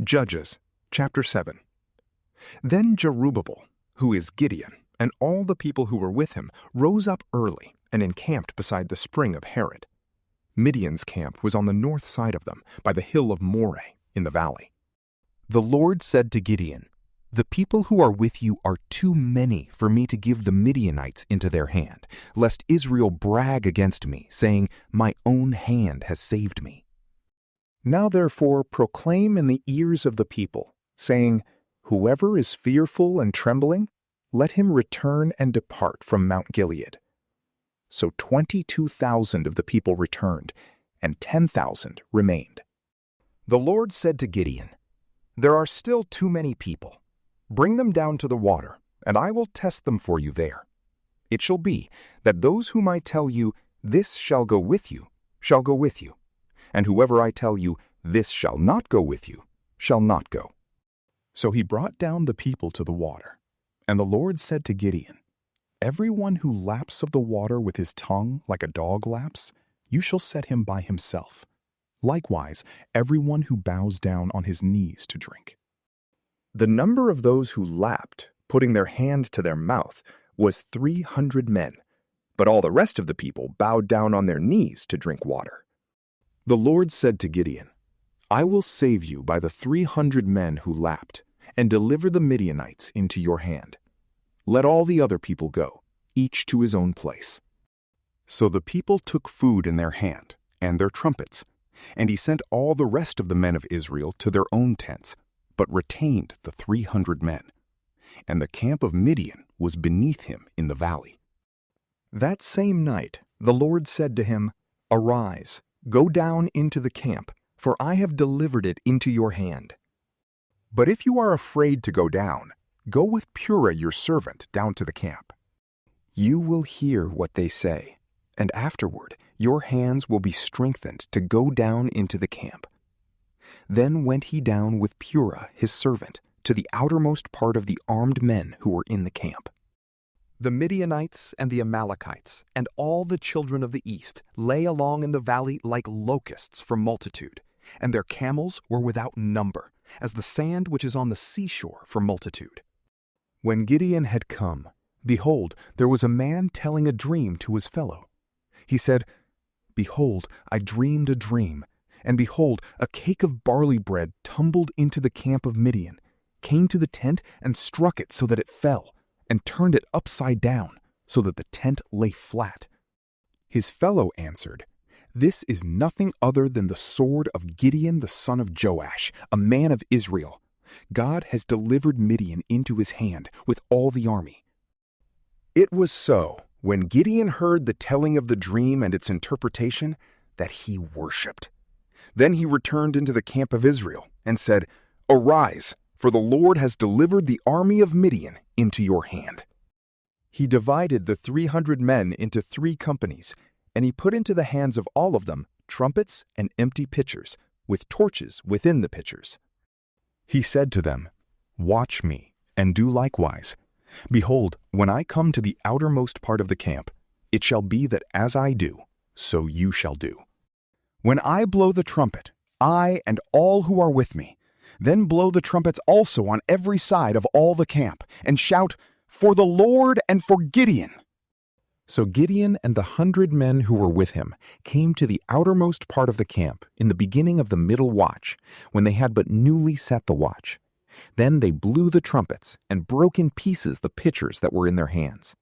Judges, chapter 7. Then Jerubbaal, who is Gideon, and all the people who were with him rose up early and encamped beside the spring of Harod. Midian's camp was on the north side of them, by the hill of Moreh in the valley. The Lord said to Gideon, "The people who are with you are too many for me to give the Midianites into their hand, lest Israel brag against me, saying, 'My own hand has saved me.' Now therefore proclaim in the ears of the people, saying, 'Whoever is fearful and trembling, let him return and depart from Mount Gilead.' So 22,000 of the people returned, and 10,000 remained. The Lord said to Gideon, 'There are still too many people. Bring them down to the water, and I will test them for you there. It shall be that those whom I tell you, 'This shall go with you,' shall go with you, and whoever I tell you, 'This shall not go with you,' shall not go." So he brought down the people to the water. And the Lord said to Gideon, "Everyone who laps of the water with his tongue like a dog laps, you shall set him by himself. Likewise, everyone who bows down on his knees to drink." The number of those who lapped, putting their hand to their mouth, was 300 men, but all the rest of the people bowed down on their knees to drink water. The Lord said to Gideon, "I will save you by the 300 men who lapped, and deliver the Midianites into your hand. Let all the other people go, each to his own place." So the people took food in their hand, and their trumpets, and he sent all the rest of the men of Israel to their own tents, but retained the 300 men. And the camp of Midian was beneath him in the valley. That same night the Lord said to him, "Arise, go down into the camp, for I have delivered it into your hand. But if you are afraid to go down, go with Purah your servant down to the camp. You will hear what they say, and afterward your hands will be strengthened to go down into the camp." Then went he down with Purah his servant to the outermost part of the armed men who were in the camp. The Midianites and the Amalekites and all the children of the east lay along in the valley like locusts from multitude, and their camels were without number, as the sand which is on the seashore for multitude. When Gideon had come, behold, there was a man telling a dream to his fellow. He said, "Behold, I dreamed a dream, and behold, a cake of barley bread tumbled into the camp of Midian, came to the tent and struck it so that it fell, and turned it upside down, so that the tent lay flat." His fellow answered, "This is nothing other than the sword of Gideon the son of Joash, a man of Israel. God has delivered Midian into his hand with all the army." It was so, when Gideon heard the telling of the dream and its interpretation, that he worshipped. Then he returned into the camp of Israel and said, "Arise, for the Lord has delivered the army of Midian into your hand." He divided the 300 men into 3 companies, and he put into the hands of all of them trumpets and empty pitchers, with torches within the pitchers. He said to them, "Watch me, and do likewise. Behold, when I come to the outermost part of the camp, it shall be that as I do, so you shall do. When I blow the trumpet, I and all who are with me, then blow the trumpets also on every side of all the camp, and shout, 'For the Lord and for Gideon!'" So Gideon and the 100 men who were with him came to the outermost part of the camp in the beginning of the middle watch, when they had but newly set the watch. Then they blew the trumpets and broke in pieces the pitchers that were in their hands.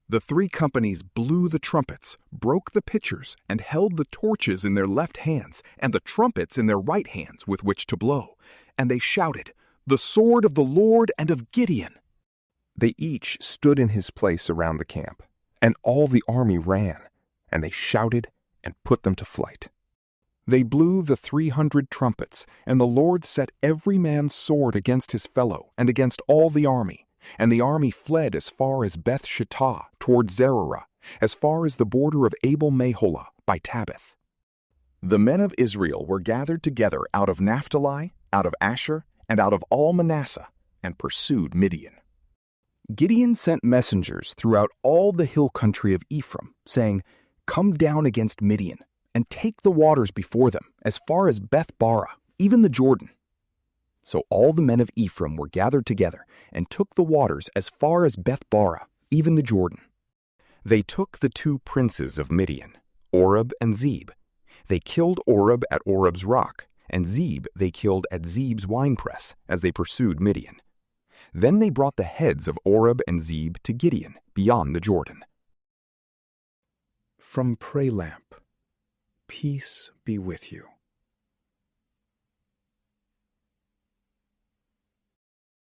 The 3 companies blew the trumpets, broke the pitchers, and held the torches in their left hands and the trumpets in their right hands with which to blow. And they shouted, "The sword of the Lord and of Gideon!" They each stood in his place around the camp, and all the army ran, and they shouted and put them to flight. They blew the 300 trumpets, and the Lord set every man's sword against his fellow and against all the army. And the army fled as far as Beth Shittah toward Zererah, as far as the border of Abel-Meholah by Tabbath. The men of Israel were gathered together out of Naphtali, out of Asher, and out of all Manasseh, and pursued Midian. Gideon sent messengers throughout all the hill country of Ephraim, saying, "Come down against Midian, and take the waters before them, as far as Beth-barah, even the Jordan." So all the men of Ephraim were gathered together and took the waters as far as Beth-barah, even the Jordan. They took the 2 princes of Midian, Oreb and Zeb. They killed Oreb at Oreb's rock, and Zeb they killed at Zeb's winepress as they pursued Midian. Then they brought the heads of Oreb and Zeb to Gideon beyond the Jordan. From PrayLamp, peace be with you.